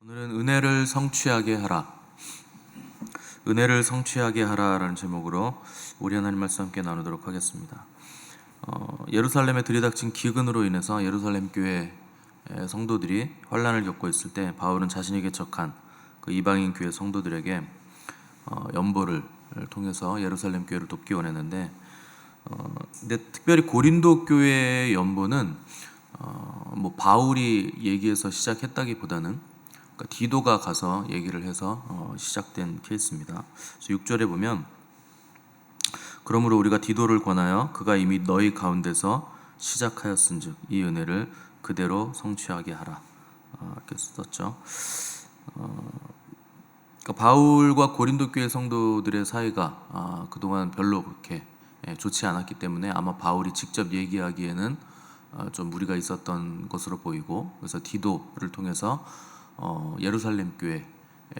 오늘은 은혜를 성취하게 하라. 은혜를 성취하게 하라라는 제목으로 우리 하나님 말씀 함께 나누도록 하겠습니다. 예루살렘에 들이닥친 기근으로 인해서 예루살렘 교회 성도들이 환난을 겪고 있을 때 바울은 자신에게 적한 그 이방인 교회 성도들에게 연보를 통해서 예루살렘 교회를 돕기 원했는데, 근데 특별히 고린도 교회의 연보는 바울이 얘기해서 시작했다기보다는 디도가 가서 얘기를 해서 시작된 케이스입니다. 그래서 6절에 보면, 그러므로 우리가 디도를 권하여 그가 이미 너희 가운데서 시작하였은즉 이 은혜를 그대로 성취하게 하라, 이렇게 썼죠. 그러니까 바울과 고린도 교회 성도들의 사이가 그동안 별로 그렇게 좋지 않았기 때문에 아마 바울이 직접 얘기하기에는 좀 무리가 있었던 것으로 보이고, 그래서 디도를 통해서 예루살렘 교회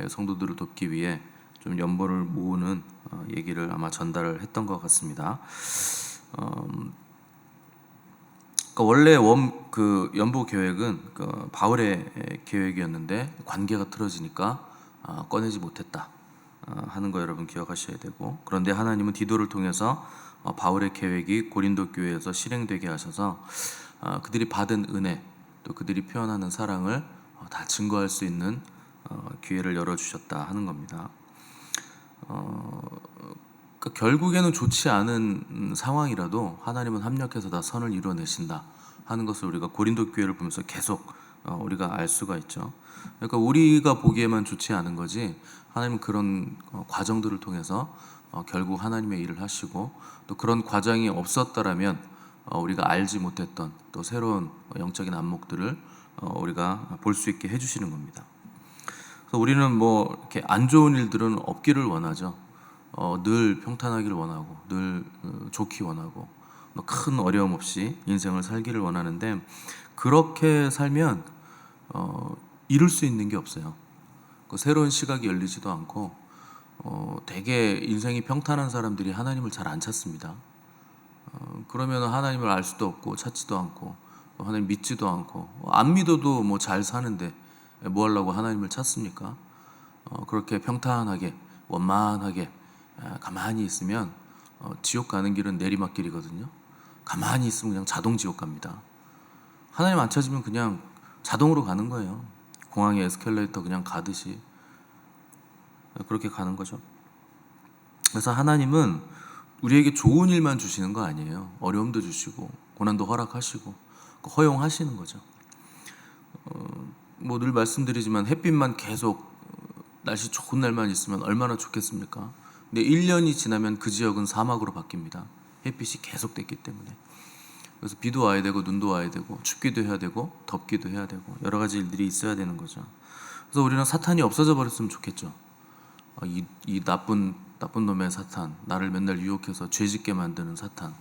성도들을 돕기 위해 좀 연보를 모으는 얘기를 아마 전달을 했던 것 같습니다. 그러니까 원래 연보 계획은 바울의 계획이었는데 관계가 틀어지니까 꺼내지 못했다 하는 거 여러분 기억하셔야 되고, 그런데 하나님은 디도를 통해서 바울의 계획이 고린도 교회에서 실행되게 하셔서 그들이 받은 은혜, 또 그들이 표현하는 사랑을 다 증거할 수 있는 기회를 열어주셨다 하는 겁니다. 그러니까 결국에는 좋지 않은 상황이라도 하나님은 합력해서 다 선을 이루어내신다 하는 것을 우리가 고린도 교회를 보면서 계속 우리가 알 수가 있죠. 그러니까 우리가 보기에만 좋지 않은 거지, 하나님은 그런 과정들을 통해서 결국 하나님의 일을 하시고, 또 그런 과정이 없었더라면 우리가 알지 못했던 또 새로운 영적인 안목들을 우리가 볼 수 있게 해주시는 겁니다. 그래서 우리는 이렇게 안 좋은 일들은 없기를 원하죠. 늘 평탄하기를 원하고, 늘 좋기 원하고, 큰 어려움 없이 인생을 살기를 원하는데, 그렇게 살면 이룰 수 있는 게 없어요. 새로운 시각이 열리지도 않고, 되게 인생이 평탄한 사람들이 하나님을 잘 안 찾습니다. 그러면 하나님을 알 수도 없고 찾지도 않고, 하나님 믿지도 않고, 안 믿어도 잘 사는데 뭐 하려고 하나님을 찾습니까? 그렇게 평탄하게 원만하게 가만히 있으면 지옥 가는 길은 내리막길이거든요. 가만히 있으면 그냥 자동 지옥 갑니다. 하나님 안 찾으면 그냥 자동으로 가는 거예요. 공항에 에스컬레이터 그냥 가듯이 그렇게 가는 거죠. 그래서 하나님은 우리에게 좋은 일만 주시는 거 아니에요. 어려움도 주시고 고난도 허락하시고 허용하시는 거죠. 늘 말씀드리지만 햇빛만 계속 날씨 좋은 날만 있으면 얼마나 좋겠습니까? 근데 1년이 지나면 그 지역은 사막으로 바뀝니다. 햇빛이 계속 됐기 때문에. 그래서 비도 와야 되고 눈도 와야 되고 춥기도 해야 되고 덥기도 해야 되고 여러 가지 일들이 있어야 되는 거죠. 그래서 우리는 사탄이 없어져 버렸으면 좋겠죠. 이 나쁜 놈의 사탄, 나를 맨날 유혹해서 죄짓게 만드는 사탄,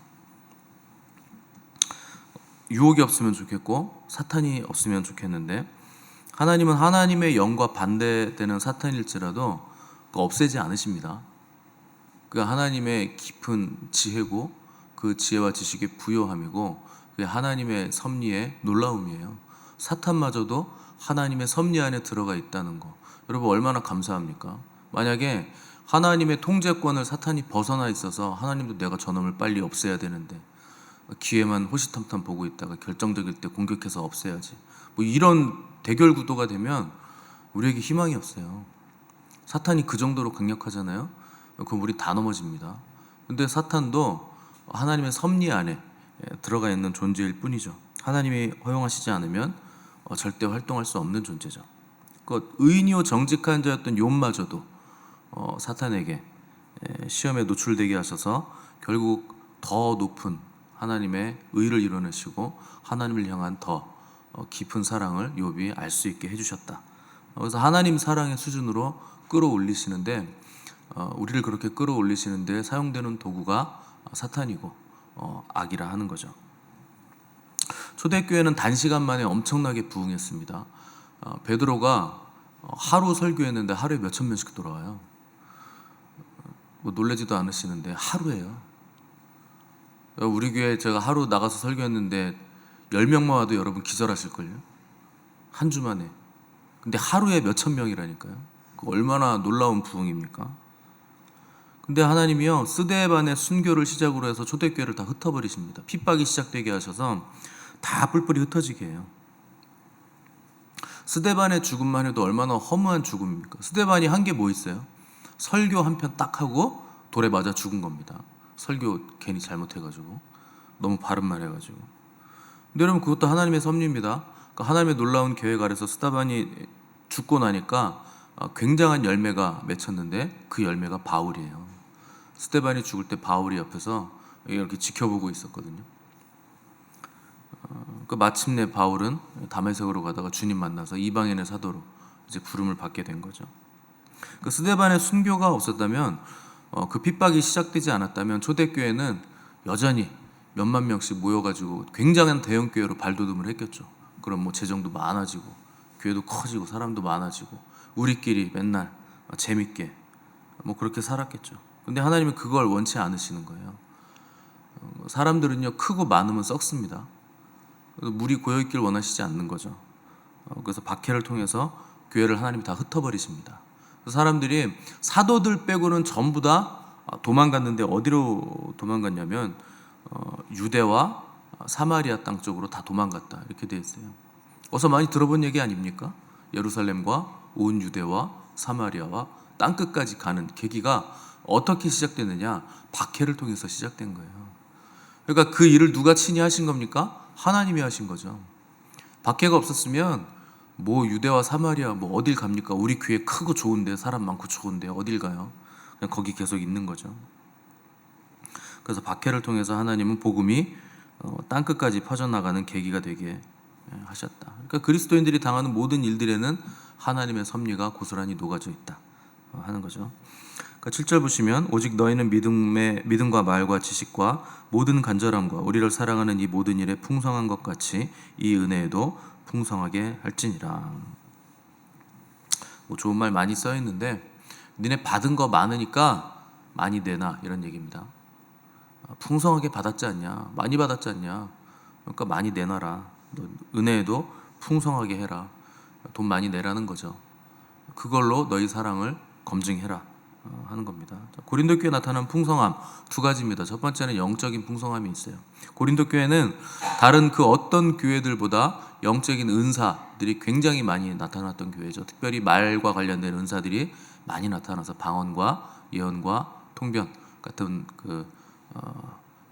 유혹이 없으면 좋겠고 사탄이 없으면 좋겠는데, 하나님은 하나님의 영과 반대되는 사탄일지라도 없애지 않으십니다. 그 하나님의 깊은 지혜고 그 지혜와 지식의 부요함이고 그게 하나님의 섭리의 놀라움이에요. 사탄마저도 하나님의 섭리 안에 들어가 있다는 거, 여러분 얼마나 감사합니까? 만약에 하나님의 통제권을 사탄이 벗어나 있어서 하나님도 내가 저놈을 빨리 없애야 되는데 기회만 호시탐탐 보고 있다가 결정적일 때 공격해서 없애야지, 이런 대결 구도가 되면 우리에게 희망이 없어요. 사탄이 그 정도로 강력하잖아요. 그럼 우리 다 넘어집니다. 근데 사탄도 하나님의 섭리 안에 들어가 있는 존재일 뿐이죠. 하나님이 허용하시지 않으면 절대 활동할 수 없는 존재죠. 의인이요 정직한 자였던 욥마저도 사탄에게 시험에 노출되게 하셔서 결국 더 높은 하나님의 의를 이뤄내시고 하나님을 향한 더 깊은 사랑을 욥이 알 수 있게 해주셨다. 그래서 하나님 사랑의 수준으로 끌어올리시는데, 우리를 그렇게 끌어올리시는데 사용되는 도구가 사탄이고 악이라 하는 거죠. 초대교회는 단시간 만에 엄청나게 부흥했습니다. 베드로가 하루 설교했는데 하루에 몇천 명씩 돌아와요. 놀라지도 않으시는데 하루에요. 우리 교회 제가 하루 나가서 설교했는데 10명만 와도 여러분 기절하실걸요? 한 주 만에 근데 하루에 몇천 명이라니까요. 그 얼마나 놀라운 부흥입니까? 근데 하나님이요, 스데반의 순교를 시작으로 해서 초대교회를 다 흩어버리십니다. 핍박이 시작되게 하셔서 다 뿔뿔이 흩어지게 해요. 스데반의 죽음만 해도 얼마나 허무한 죽음입니까? 스데반이 한 게 뭐 있어요? 설교 한 편 딱 하고 돌에 맞아 죽은 겁니다. 설교 괜히 잘못해가지고, 너무 바른 말 해가지고. 근데 여러분, 그것도 하나님의 섭리입니다. 그러니까 하나님의 놀라운 계획 아래서 스데반이 죽고 나니까 굉장한 열매가 맺혔는데, 그 열매가 바울이에요. 스데반이 죽을 때 바울이 옆에서 이렇게 지켜보고 있었거든요. 그 마침내 바울은 다메섹으로 가다가 주님 만나서 이방인의 사도로 이제 부름을 받게 된 거죠. 그 스데반의 순교가 없었다면, 그 핍박이 시작되지 않았다면 초대교회는 여전히 몇만 명씩 모여가지고 굉장한 대형 교회로 발돋움을 했겠죠. 그럼 뭐 재정도 많아지고 교회도 커지고 사람도 많아지고 우리끼리 맨날 재밌게 뭐 그렇게 살았겠죠. 근데 하나님은 그걸 원치 않으시는 거예요. 사람들은요, 크고 많으면 썩습니다. 물이 고여있길 원하시지 않는 거죠. 그래서 박해를 통해서 교회를 하나님이 다 흩어버리십니다. 사람들이 사도들 빼고는 전부 다 도망갔는데, 어디로 도망갔냐면 유대와 사마리아 땅 쪽으로 다 도망갔다, 이렇게 되어 있어요. 어서 많이 들어본 얘기 아닙니까? 예루살렘과 온 유대와 사마리아와 땅끝까지 가는 계기가 어떻게 시작되느냐? 박해를 통해서 시작된 거예요. 그러니까 그 일을 누가 친히 하신 겁니까? 하나님이 하신 거죠. 박해가 없었으면 뭐 유대와 사마리아 뭐 어딜 갑니까? 우리 교회 크고 좋은데, 사람 많고 좋은데 어딜 가요? 그냥 거기 계속 있는 거죠. 그래서 박해를 통해서 하나님은 복음이 땅끝까지 퍼져나가는 계기가 되게 하셨다. 그러니까 그리스도인들이 당하는 모든 일들에는 하나님의 섭리가 고스란히 녹아져 있다 하는 거죠. 그러니까 7절 보시면, 오직 너희는 믿음과 말과 지식과 모든 간절함과 우리를 사랑하는 이 모든 일에 풍성한 것 같이 이 은혜에도 풍성하게 할지니라. 뭐 좋은 말 많이 써 있는데, 니네 받은 거 많으니까 많이 내놔, 이런 얘기입니다. 풍성하게 받았지 않냐, 많이 받았지 않냐, 그러니까 많이 내놔라. 은혜에도 풍성하게 해라. 돈 많이 내라는 거죠. 그걸로 너희 사랑을 검증해라 하는 겁니다. 고린도 교회에 나타난 풍성함 두 가지입니다. 첫 번째는 영적인 풍성함이 있어요. 고린도 교회는 다른 그 어떤 교회들보다 영적인 은사들이 굉장히 많이 나타났던 교회죠. 특별히 말과 관련된 은사들이 많이 나타나서 방언과 예언과 통변 같은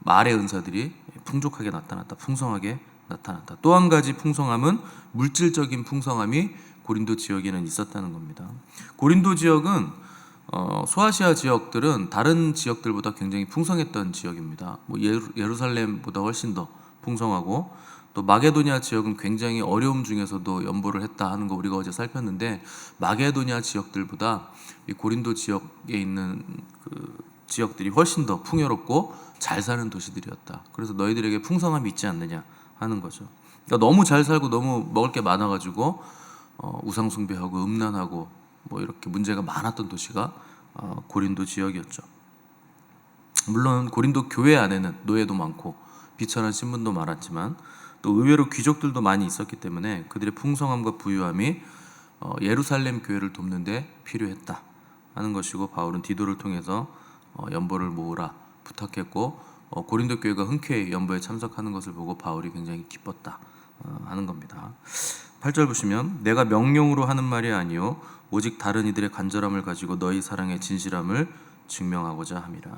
말의 은사들이 풍족하게 나타났다, 풍성하게 나타났다. 또 한 가지 풍성함은 물질적인 풍성함이 고린도 지역에는 있었다는 겁니다. 고린도 지역은 소아시아 지역들은 다른 지역들보다 굉장히 풍성했던 지역입니다. 뭐 예루살렘보다 훨씬 더 풍성하고, 또 마게도니아 지역은 굉장히 어려움 중에서도 연보를 했다 하는 거 우리가 어제 살폈는데, 마게도니아 지역들보다 이 고린도 지역에 있는 그 지역들이 훨씬 더 풍요롭고 잘 사는 도시들이었다. 그래서 너희들에게 풍성함이 있지 않느냐 하는 거죠. 그러니까 너무 잘 살고 너무 먹을 게 많아가지고 우상 숭배하고 음란하고 뭐 이렇게 문제가 많았던 도시가 고린도 지역이었죠. 물론 고린도 교회 안에는 노예도 많고 비천한 신분도 많았지만, 또 의외로 귀족들도 많이 있었기 때문에 그들의 풍성함과 부유함이 예루살렘 교회를 돕는 데 필요했다 하는 것이고, 바울은 디도를 통해서 연보를 모으라 부탁했고, 고린도 교회가 흔쾌히 연보에 참석하는 것을 보고 바울이 굉장히 기뻤다 하는 겁니다. 8절 보시면, 내가 명령으로 하는 말이 아니요 오직 다른 이들의 간절함을 가지고 너희 사랑의 진실함을 증명하고자 함이라.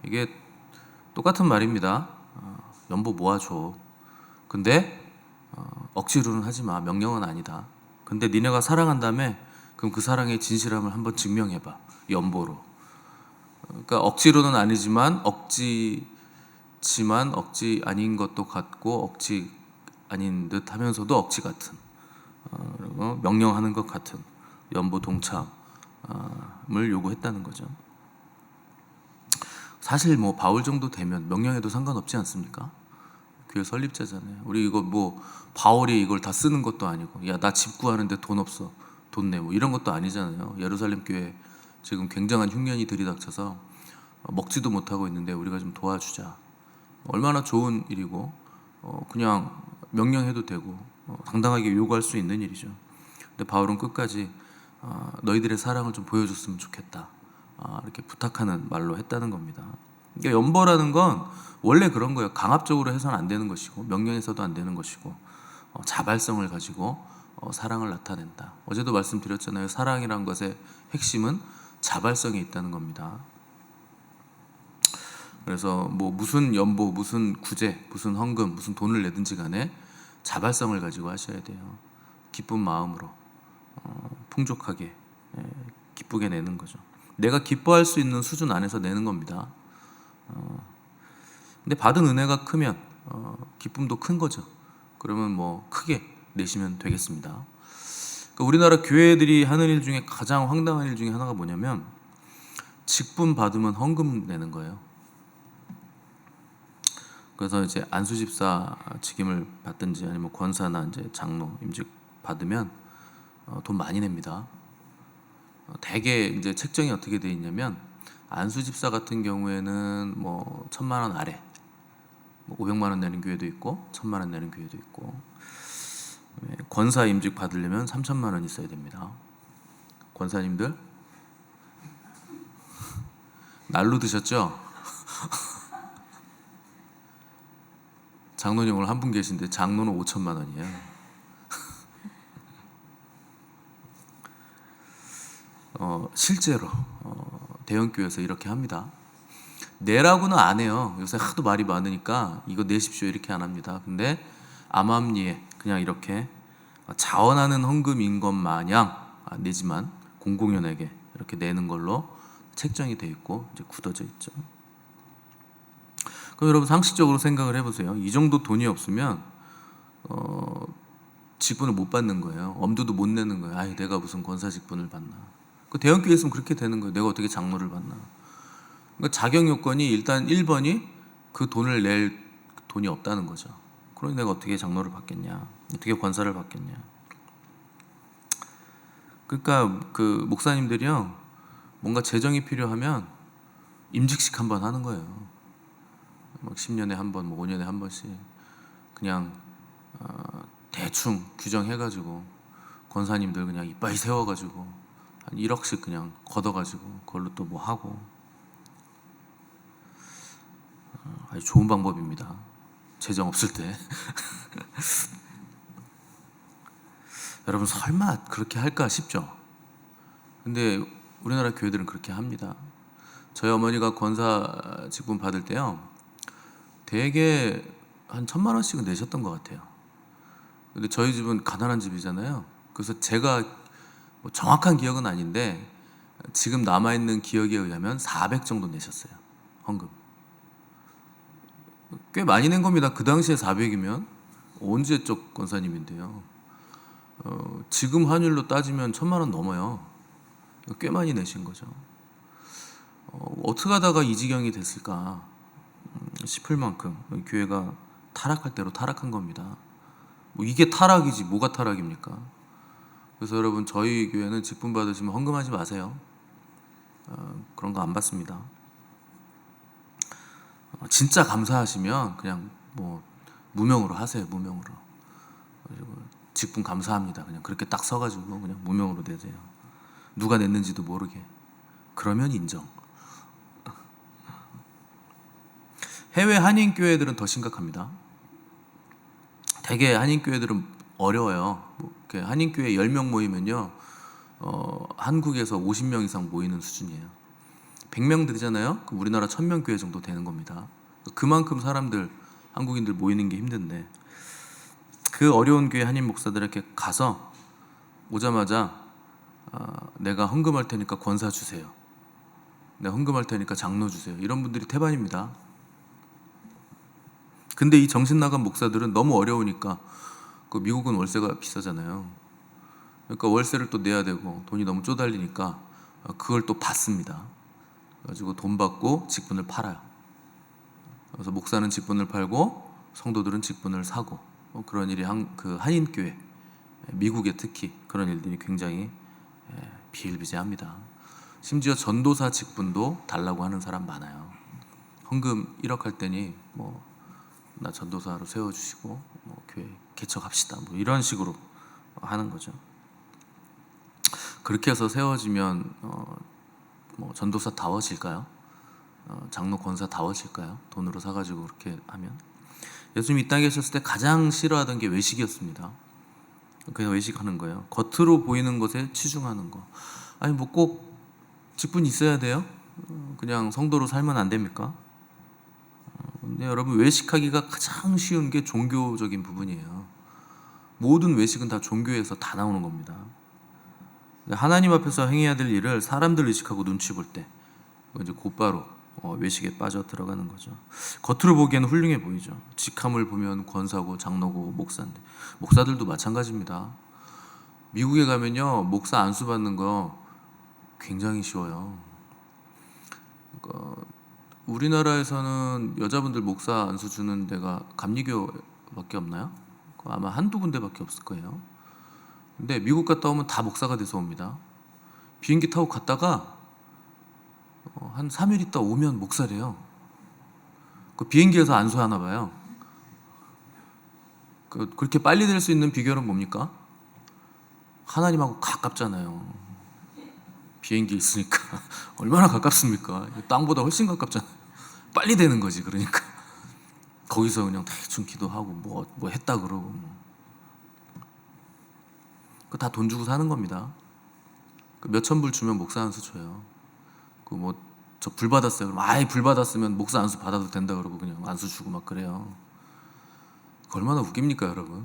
이게 똑같은 말입니다. 연보 모아줘. 근데 억지로는 하지 마. 명령은 아니다. 근데 니네가 사랑한다며? 그럼 그 사랑의 진실함을 한번 증명해봐, 연보로. 그러니까 억지로는 아니지만 억지 아닌 것도 같고 억지 아닌 듯 하면서도 억지 같은, 그리고 명령하는 것 같은 연보 동참을 요구했다는 거죠. 사실 뭐 바울 정도 되면 명령해도 상관없지 않습니까? 교회 설립자잖아요. 우리 이거 뭐 바울이 이걸 다 쓰는 것도 아니고, 야 나 집 구하는데 돈 없어, 돈 내, 뭐 이런 것도 아니잖아요. 예루살렘 교회 지금 굉장한 흉년이 들이닥쳐서 먹지도 못하고 있는데 우리가 좀 도와주자. 얼마나 좋은 일이고, 그냥 명령해도 되고 당당하게 요구할 수 있는 일이죠. 근데 바울은 끝까지 너희들의 사랑을 좀 보여줬으면 좋겠다, 이렇게 부탁하는 말로 했다는 겁니다. 그러니까 연보라는 건 원래 그런 거예요. 강압적으로 해서는 안 되는 것이고 명령해서도 안 되는 것이고 자발성을 가지고 사랑을 나타낸다. 어제도 말씀드렸잖아요. 사랑이란 것의 핵심은 자발성이 있다는 겁니다. 그래서 뭐 무슨 연보, 무슨 구제, 무슨 헌금, 무슨 돈을 내든지 간에 자발성을 가지고 하셔야 돼요. 기쁜 마음으로 풍족하게, 기쁘게 내는 거죠. 내가 기뻐할 수 있는 수준 안에서 내는 겁니다. 근데 받은 은혜가 크면 기쁨도 큰 거죠. 그러면 뭐 크게 내시면 되겠습니다. 그러니까 우리나라 교회들이 하는 일 중에 가장 황당한 일 중에 하나가 뭐냐면 직분 받으면 헌금 내는 거예요. 그래서 이제 안수집사 직임을 받든지 아니면 권사나 이제 장로 임직 받으면 돈 많이 냅니다. 대개 이제 책정이 어떻게 돼 있냐면 안수집사 같은 경우에는 뭐 1,000만 원 아래, 500만 원 내는 교회도 있고 1,000만 원 내는 교회도 있고, 권사 임직 받으려면 3,000만 원 있어야 됩니다. 권사님들 날로 드셨죠? 장로님 오늘 한 분 계신데 장로는 5,000만 원이에요. 실제로 대형교회에서 이렇게 합니다. 내라고는 안 해요. 요새 하도 말이 많으니까 이거 내십시오 이렇게 안 합니다. 근데 암암리에 그냥 이렇게 자원하는 헌금인 것 마냥 내지만 공공연하게 이렇게 내는 걸로 책정이 돼 있고 이제 굳어져 있죠. 그럼 여러분 상식적으로 생각을 해보세요. 이 정도 돈이 없으면 직분을 못 받는 거예요. 엄두도 못 내는 거예요. 아이, 내가 무슨 권사 직분을 받나. 그 대형교회 있으면 그렇게 되는 거예요. 내가 어떻게 장로를 받나. 그러니까 자격 요건이 일단 1번이 그 돈을 낼 돈이 없다는 거죠. 그러니 내가 어떻게 장로를 받겠냐, 어떻게 권사를 받겠냐. 그러니까 그 목사님들이요, 뭔가 재정이 필요하면 임직식 한번 하는 거예요. 막 10년에 한 번, 뭐 5년에 한 번씩 그냥 대충 규정해가지고 권사님들 그냥 이빠이 세워가지고 한 1억씩 그냥 걷어가지고 그걸로 또 뭐 하고. 아주 좋은 방법입니다. 재정 없을 때. 여러분 설마 그렇게 할까 싶죠? 근데 우리나라 교회들은 그렇게 합니다. 저희 어머니가 권사 직분 받을 때요, 대개 한 1,000만 원씩은 내셨던 것 같아요. 근데 저희 집은 가난한 집이잖아요. 그래서 제가 뭐 정확한 기억은 아닌데 지금 남아있는 기억에 의하면 400 정도 내셨어요. 헌금. 꽤 많이 낸 겁니다. 그 당시에 400이면 언제적 권사님인데요. 지금 환율로 따지면 1,000만 원 넘어요. 꽤 많이 내신 거죠. 어떻게 하다가 이 지경이 됐을까 싶을 만큼 교회가 타락할 대로 타락한 겁니다. 뭐 이게 타락이지 뭐가 타락입니까? 그래서 여러분 저희 교회는 직분 받으시면 헌금하지 마세요. 그런 거 안 받습니다. 진짜 감사하시면 그냥 뭐 무명으로 하세요. 무명으로. 그리고 직분 감사합니다. 그냥 그렇게 딱 서가지고 그냥 무명으로 내세요. 누가 냈는지도 모르게. 그러면 인정. 해외 한인교회들은 더 심각합니다. 대개 한인교회들은 어려워요. 한인교회 10명 모이면요, 한국에서 50명 이상 모이는 수준이에요. 100명 되잖아요. 그럼 우리나라 1,000명 교회 정도 되는 겁니다. 그만큼 사람들, 한국인들 모이는 게 힘든데, 그 어려운 교회 한인 목사들에게 가서 오자마자 내가 헌금할 테니까 권사 주세요, 내가 헌금할 테니까 장로 주세요, 이런 분들이 태반입니다. 근데 이 정신 나간 목사들은 너무 어려우니까, 그 미국은 월세가 비싸잖아요. 그러니까 월세를 또 내야 되고 돈이 너무 쪼달리니까 그걸 또 받습니다. 그래가지고 돈 받고 직분을 팔아요. 그래서 목사는 직분을 팔고 성도들은 직분을 사고, 그런 일이 그 한인교회, 미국에 특히 그런 일들이 굉장히 비일비재합니다. 심지어 전도사 직분도 달라고 하는 사람 많아요. 헌금 1억 할 때니 뭐 나 전도사로 세워주시고 뭐 교회 개척합시다, 뭐 이런 식으로 하는 거죠. 그렇게 해서 세워지면 뭐 전도사 다워질까요? 장로 권사 다워질까요? 돈으로 사가지고 그렇게 하면. 예수님이 이 땅에 계셨을 때 가장 싫어하던 게 외식이었습니다. 그래서 외식하는 거예요. 겉으로 보이는 것에 치중하는 거. 아니 뭐 꼭 직분이 있어야 돼요? 그냥 성도로 살면 안 됩니까? 근데 여러분, 외식하기가 가장 쉬운 게 종교적인 부분이에요. 모든 외식은 다 종교에서 다 나오는 겁니다. 하나님 앞에서 행해야 될 일을 사람들 의식하고 눈치 볼 때 이제 곧바로 외식에 빠져 들어가는 거죠. 겉으로 보기에는 훌륭해 보이죠. 직함을 보면 권사고 장로고 목사인데, 목사들도 마찬가지입니다. 미국에 가면요, 목사 안수 받는 거 굉장히 쉬워요. 그러니까 우리나라에서는 여자분들 목사 안수 주는 데가 감리교밖에 없나요? 아마 한두 군데밖에 없을 거예요. 근데 미국 갔다 오면 다 목사가 돼서 옵니다. 비행기 타고 갔다가 한 3일 있다 오면 목사래요. 그 비행기에서 안수하나 봐요. 그렇게 빨리 될 수 있는 비결은 뭡니까? 하나님하고 가깝잖아요. 비행기 있으니까 얼마나 가깝습니까? 땅보다 훨씬 가깝잖아요. 빨리 되는 거지. 그러니까 거기서 그냥 대충 기도하고 뭐 했다 그러고 그 다 돈 주고 사는 겁니다. 그 몇천 불 주면 목사 안수 줘요. 그 뭐 저 불 받았어요. 그럼 아예 불 받았으면 목사 안수 받아도 된다 그러고 그냥 안수 주고 막 그래요. 얼마나 웃깁니까, 여러분?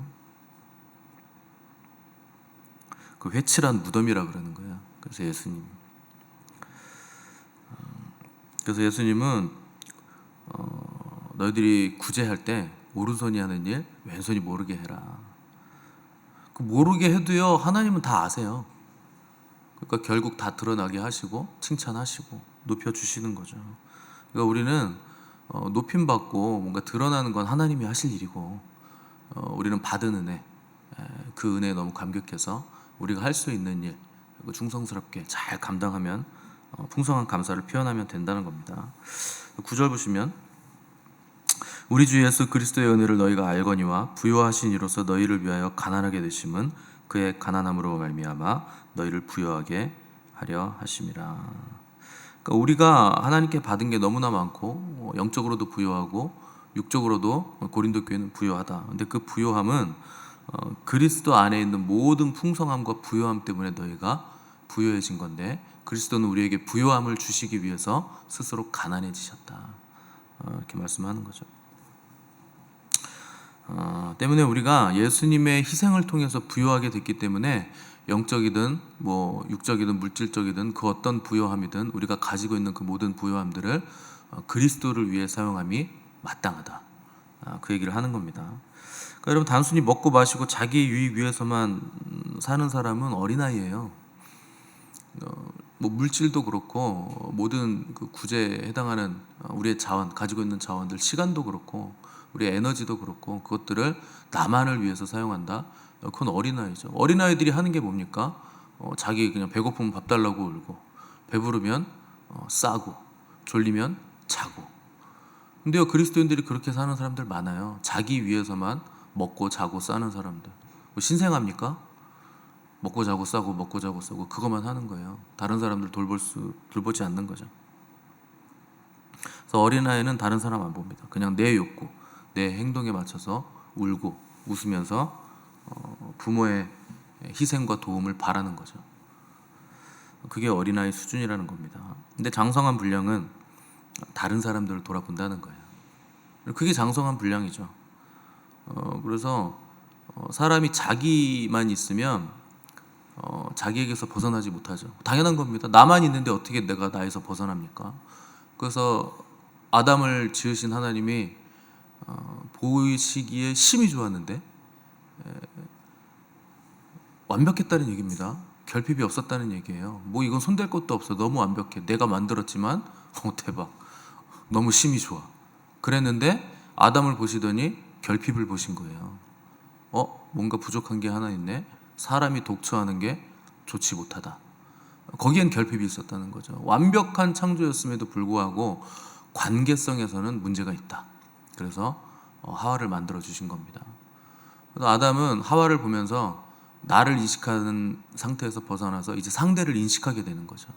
그 회칠한 무덤이라 그러는 거예요. 그래서 예수님은 너희들이 구제할 때 오른손이 하는 일 왼손이 모르게 해라. 그 모르게 해도요, 하나님은 다 아세요. 그러니까 결국 다 드러나게 하시고 칭찬하시고 높여주시는 거죠. 그러니까 우리는 높임 받고 뭔가 드러나는 건 하나님이 하실 일이고, 우리는 받은 은혜, 그 은혜에 너무 감격해서 우리가 할 수 있는 일 그리고 충성스럽게 잘 감당하면 풍성한 감사를 표현하면 된다는 겁니다. 9절 보시면, 우리 주 예수 그리스도의 은혜를 너희가 알거니와 부요하신 이로써 너희를 위하여 가난하게 되심은 그의 가난함으로 말미암아 너희를 부요하게 하려 하심이라. 그러니까 우리가 하나님께 받은 게 너무나 많고 영적으로도 부요하고 육적으로도 고린도 교회는 부요하다. 근데 그 부요함은 그리스도 안에 있는 모든 풍성함과 부요함 때문에 너희가 부요해진 건데, 그리스도는 우리에게 부요함을 주시기 위해서 스스로 가난해지셨다. 이렇게 말씀하는 거죠. 때문에 우리가 예수님의 희생을 통해서 부요하게 됐기 때문에 영적이든 뭐 육적이든 물질적이든 그 어떤 부요함이든 우리가 가지고 있는 그 모든 부요함들을 그리스도를 위해 사용함이 마땅하다. 그 얘기를 하는 겁니다. 그러니까 여러분, 단순히 먹고 마시고 자기 유익 위해서만 사는 사람은 어린아이예요. 뭐 물질도 그렇고 모든 그 구제에 해당하는 우리의 자원, 가지고 있는 자원들, 시간도 그렇고 우리의 에너지도 그렇고 그것들을 나만을 위해서 사용한다. 그건 어린아이죠. 어린아이들이 하는 게 뭡니까? 자기 그냥 배고프면 밥 달라고 울고, 배부르면 싸고, 졸리면 자고. 근데요, 그리스도인들이 그렇게 사는 사람들 많아요. 자기 위해서만 먹고 자고 싸는 사람들. 뭐 신생합니까? 먹고 자고 싸고 먹고 자고 싸고 그것만 하는 거예요. 다른 사람들 돌보지 않는 거죠. 그래서 어린아이는 다른 사람 안 봅니다. 그냥 내 욕구, 내 행동에 맞춰서 울고 웃으면서 부모의 희생과 도움을 바라는 거죠. 그게 어린아이 수준이라는 겁니다. 근데 장성한 분량은 다른 사람들을 돌아본다는 거예요. 그게 장성한 분량이죠. 그래서 사람이 자기만 있으면 자기에게서 벗어나지 못하죠. 당연한 겁니다. 나만 있는데 어떻게 내가 나에서 벗어납니까? 그래서 아담을 지으신 하나님이 보이시기에 심히 좋았는데 완벽했다는 얘기입니다. 결핍이 없었다는 얘기예요. 뭐 이건 손댈 것도 없어. 너무 완벽해. 내가 만들었지만 대박. 너무 심히 좋아. 그랬는데 아담을 보시더니 결핍을 보신 거예요. 뭔가 부족한 게 하나 있네. 사람이 독처하는 게 좋지 못하다. 거기엔 결핍이 있었다는 거죠. 완벽한 창조였음에도 불구하고 관계성에서는 문제가 있다. 그래서 하와를 만들어 주신 겁니다. 그래서 아담은 하와를 보면서 나를 인식하는 상태에서 벗어나서 이제 상대를 인식하게 되는 거죠.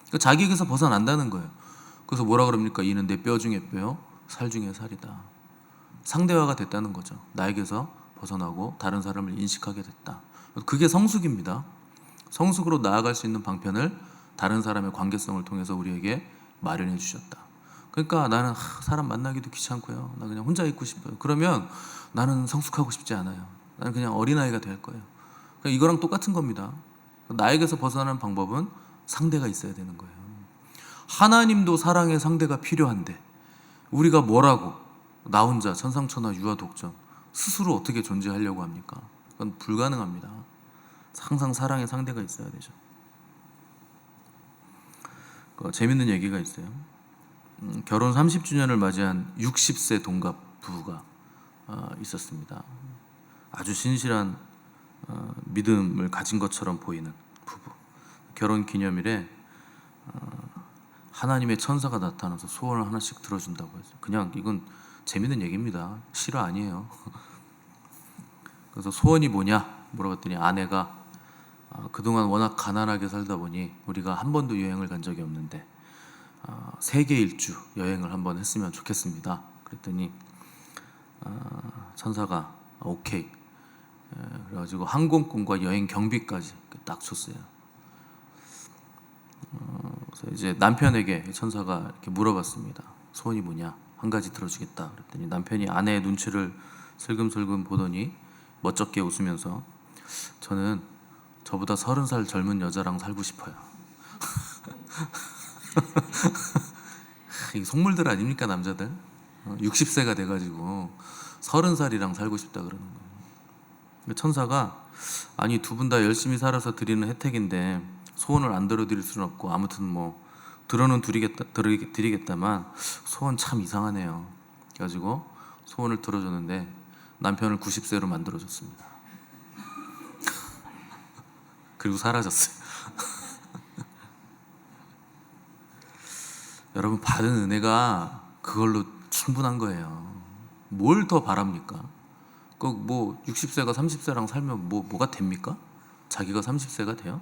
그러니까 자기에게서 벗어난다는 거예요. 그래서 뭐라 그럽니까? 이는 내 뼈 중에 뼈, 살 중에 살이다. 상대화가 됐다는 거죠. 나에게서 벗어나고 다른 사람을 인식하게 됐다. 그게 성숙입니다. 성숙으로 나아갈 수 있는 방편을 다른 사람의 관계성을 통해서 우리에게 마련해 주셨다. 그러니까 나는 사람 만나기도 귀찮고요. 나 그냥 혼자 있고 싶어요. 그러면 나는 성숙하고 싶지 않아요. 나는 그냥 어린아이가 될 거예요. 그러니까 이거랑 똑같은 겁니다. 나에게서 벗어나는 방법은 상대가 있어야 되는 거예요. 하나님도 사랑의 상대가 필요한데 우리가 뭐라고 나 혼자 천상천하 유아독존 스스로 어떻게 존재하려고 합니까? 그건 불가능합니다. 항상 사랑의 상대가 있어야 되죠. 재밌는 얘기가 있어요. 결혼 30주년을 맞이한 60세 동갑 부부가 있었습니다. 아주 신실한 믿음을 가진 것처럼 보이는 부부. 결혼 기념일에 하나님의 천사가 나타나서 소원을 하나씩 들어준다고 했어요. 그냥 이건 재밌는 얘기입니다. 실화 아니에요. 그래서 소원이 뭐냐 물어봤더니 아내가 그동안 워낙 가난하게 살다 보니 우리가 한 번도 여행을 간 적이 없는데 세계 일주 여행을 한번 했으면 좋겠습니다. 그랬더니 천사가 오케이. 그래가지고 항공권과 여행 경비까지 딱 줬어요. 그래서 이제 남편에게 천사가 이렇게 물어봤습니다. 소원이 뭐냐? 한 가지 들어주겠다. 그랬더니 남편이 아내의 눈치를 슬금슬금 보더니 멋쩍게 웃으면서 저는 저보다 30살 젊은 여자랑 살고 싶어요. 이게 속물들 아닙니까 남자들? 60세가 돼가지고 30살이랑 살고 싶다 그러는 거예요. 천사가 아니 두 분 다 열심히 살아서 드리는 혜택인데 소원을 안 들어드릴 수는 없고 아무튼 뭐 들어는 드리겠다만 소원 참 이상하네요. 그래가지고 소원을 들어줬는데 남편을 90세로 만들어줬습니다. 그리고 사라졌어요. 여러분 받은 은혜가 그걸로 충분한 거예요. 뭘 더 바랍니까? 뭐 60세가 30세랑 살면 뭐가 됩니까? 자기가 30세가 돼요?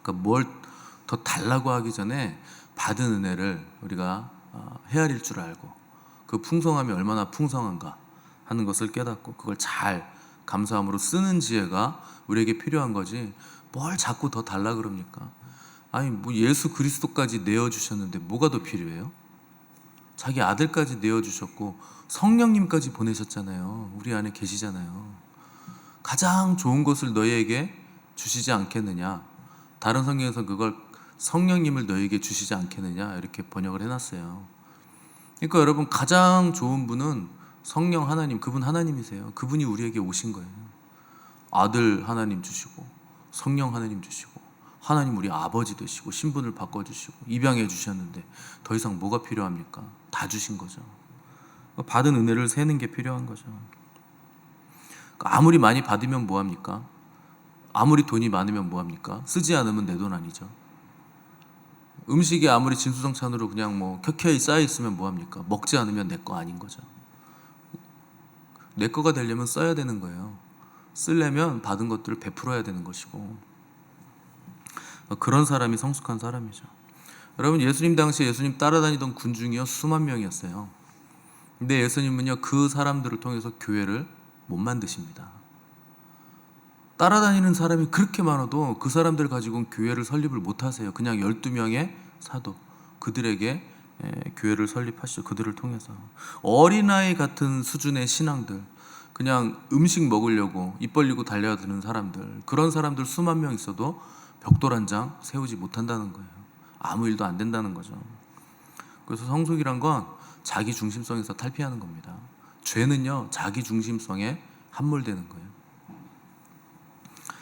그러니까 뭘 더 달라고 하기 전에 받은 은혜를 우리가 헤아릴 줄 알고 그 풍성함이 얼마나 풍성한가 하는 것을 깨닫고 그걸 잘 감사함으로 쓰는 지혜가 우리에게 필요한 거지 뭘 자꾸 더 달라 그럽니까? 아니 뭐 예수 그리스도까지 내어주셨는데 뭐가 더 필요해요? 자기 아들까지 내어주셨고 성령님까지 보내셨잖아요. 우리 안에 계시잖아요. 가장 좋은 것을 너희에게 주시지 않겠느냐. 다른 성경에서 그걸 성령님을 너희에게 주시지 않겠느냐 이렇게 번역을 해놨어요. 그러니까 여러분 가장 좋은 분은 성령 하나님, 그분 하나님이세요. 그분이 우리에게 오신 거예요. 아들 하나님 주시고 성령 하나님 주시고 하나님 우리 아버지 되시고 신분을 바꿔주시고 입양해 주셨는데 더 이상 뭐가 필요합니까? 다 주신 거죠. 받은 은혜를 세는 게 필요한 거죠. 아무리 많이 받으면 뭐합니까? 아무리 돈이 많으면 뭐합니까? 쓰지 않으면 내 돈 아니죠. 음식이 아무리 진수성찬으로 그냥 뭐 켜켜이 쌓여있으면 뭐합니까? 먹지 않으면 내 거 아닌 거죠. 내 거가 되려면 써야 되는 거예요. 쓰려면 받은 것들을 베풀어야 되는 것이고 그런 사람이 성숙한 사람이죠. 여러분 예수님 당시에 예수님 따라다니던 군중이요 수만 명이었어요. 근데 예수님은요 그 사람들을 통해서 교회를 못 만드십니다. 따라다니는 사람이 그렇게 많아도 그 사람들 가지고는 교회를 설립을 못 하세요. 그냥 12명의 사도 그들에게 교회를 설립하시죠. 그들을 통해서 어린아이 같은 수준의 신앙들 그냥 음식 먹으려고 입 벌리고 달려드는 사람들 그런 사람들 수만 명 있어도 벽돌 한 장 세우지 못한다는 거예요. 아무 일도 안 된다는 거죠. 그래서 성숙이란 건 자기 중심성에서 탈피하는 겁니다. 죄는요 자기 중심성에 함몰되는 거예요.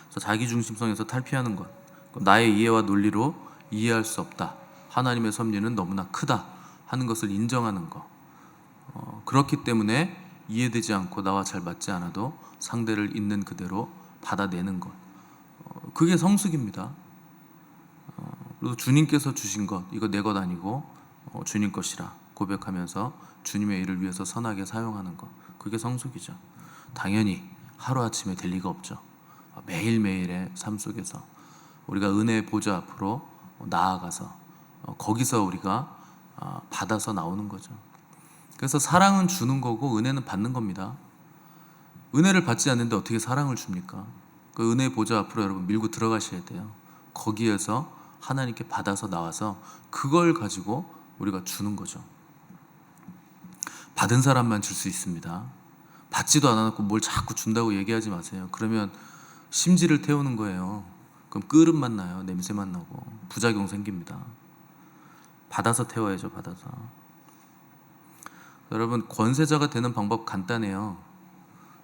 그래서 자기 중심성에서 탈피하는 것, 나의 이해와 논리로 이해할 수 없다. 하나님의 섭리는 너무나 크다 하는 것을 인정하는 것. 그렇기 때문에 이해되지 않고 나와 잘 맞지 않아도 상대를 있는 그대로 받아내는 것. 그게 성숙입니다. 그리고 주님께서 주신 것, 이거 내 것 아니고 주님 것이라 고백하면서 주님의 일을 위해서 선하게 사용하는 것. 그게 성숙이죠. 당연히 하루아침에 될 리가 없죠. 매일매일의 삶 속에서 우리가 은혜의 보좌 앞으로 나아가서 거기서 우리가 받아서 나오는 거죠. 그래서 사랑은 주는 거고 은혜는 받는 겁니다. 은혜를 받지 않는데 어떻게 사랑을 줍니까? 그 은혜의 보좌 앞으로 여러분 밀고 들어가셔야 돼요. 거기에서 하나님께 받아서 나와서 그걸 가지고 우리가 주는 거죠. 받은 사람만 줄 수 있습니다. 받지도 않아놓고 뭘 자꾸 준다고 얘기하지 마세요. 그러면 심지를 태우는 거예요. 그럼 끓음만 나요. 냄새만 나고 부작용 생깁니다. 받아서 태워야죠. 받아서. 여러분, 권세자가 되는 방법 간단해요.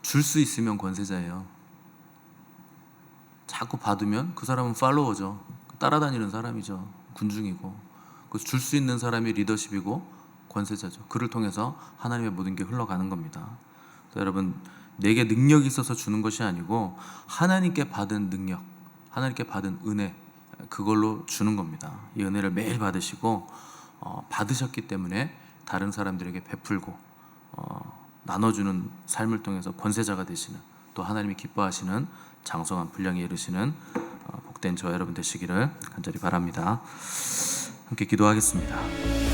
줄 수 있으면 권세자예요. 자꾸 받으면 그 사람은 팔로워죠. 따라다니는 사람이죠. 군중이고. 그래서 줄 수 있는 사람이 리더십이고 권세자죠. 그를 통해서 하나님의 모든 게 흘러가는 겁니다. 여러분, 내게 능력이 있어서 주는 것이 아니고 하나님께 받은 능력, 하나님께 받은 은혜, 그걸로 주는 겁니다. 이 은혜를 매일 받으시고 받으셨기 때문에 다른 사람들에게 베풀고 나눠주는 삶을 통해서 권세자가 되시는, 또 하나님이 기뻐하시는 장성한 분량에 이르시는 복된 저와 여러분 되시기를 간절히 바랍니다. 함께 기도하겠습니다.